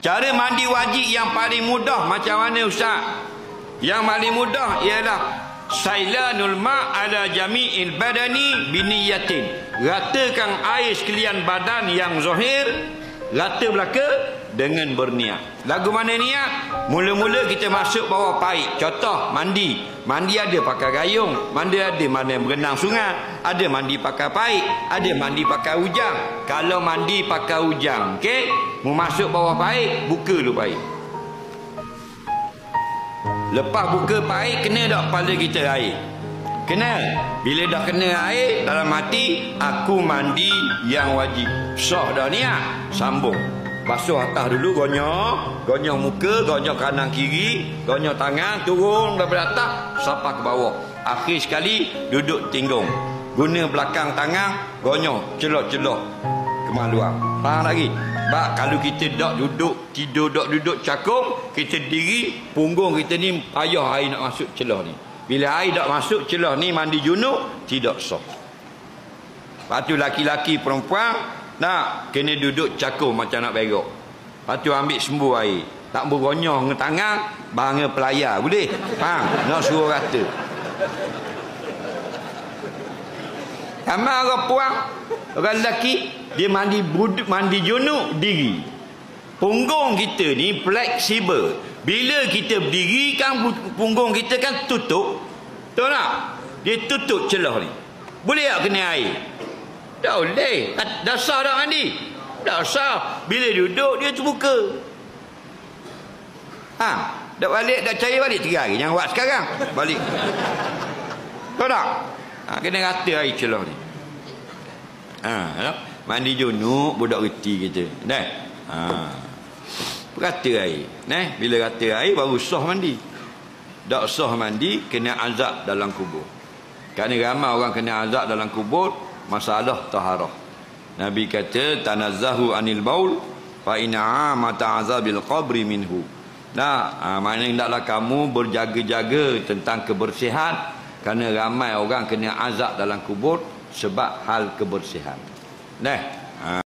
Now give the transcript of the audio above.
Cara mandi wajib yang paling mudah macam mana Ustaz? Yang paling mudah ialah sailanul ma' ala jami'il badani biniyatin. Ratakan air sekalian badan yang zahir, rata belaka dengan berniat. Lagu mana niat? Mula-mula kita masuk bawah paip. Contoh mandi. Mandi ada pakai gayung, mandi ada mana berenang sungai, ada mandi pakai paip, ada mandi pakai ujang. Kalau mandi pakai ujang, okey, mau masuk bawah paip, buka dulu paip. Lepas buka paip, kena tak kepala kita air? Kena. Bila dah kena air dalam hati, aku mandi yang wajib. Sah dah niat, sambung. Basuh atas dulu, gonyok muka, gonyok kanan kiri, gonyok tangan, turun daripada atas sampai ke bawah. Akhir sekali duduk tinggung. Guna belakang tangan, gonyok celok-celok kemaluan. Faham lagi? Sebab kalau kita dak duduk, tidur dak duduk cakung, kita diri, punggung kita ni payah air nak masuk celah ni. Bila air dak masuk celah ni mandi junub, tidak sah. Lepas tu laki-laki perempuan nak kena duduk cakung macam nak berok. Lepas tu ambil sembuh air. Tak bergonyong dengan tangan, bangga pelayar. Boleh? Faham? Nak suruh rata. Ramai orang puang, orang lelaki, dia mandi junub diri. Punggung kita ni fleksibel. Bila kita berdiri kan punggung kita kan tutup. Tahu tak? Dia tutup celah ni. Boleh tak kena air? Tak boleh. Dah sah dah mandi? Dah sah. Bila duduk dia terbuka. Dah balik, dah cair balik 3 hari. Jangan buat sekarang. Balik. Tahu tak? Kena rata air celah ni. Mandi junub budak reti kita. Rata air. Bila rata air baru sah mandi. Tak sah mandi kena azab dalam kubur. Kerana ramai orang kena azab dalam kubur masalah taharah. Nabi kata tanazzahu anil baul fa inna amata azabil qabri minhu. Maknanya hendaklah kamu berjaga-jaga tentang kebersihan kerana ramai orang kena azab dalam kubur sebab hal kebersihan.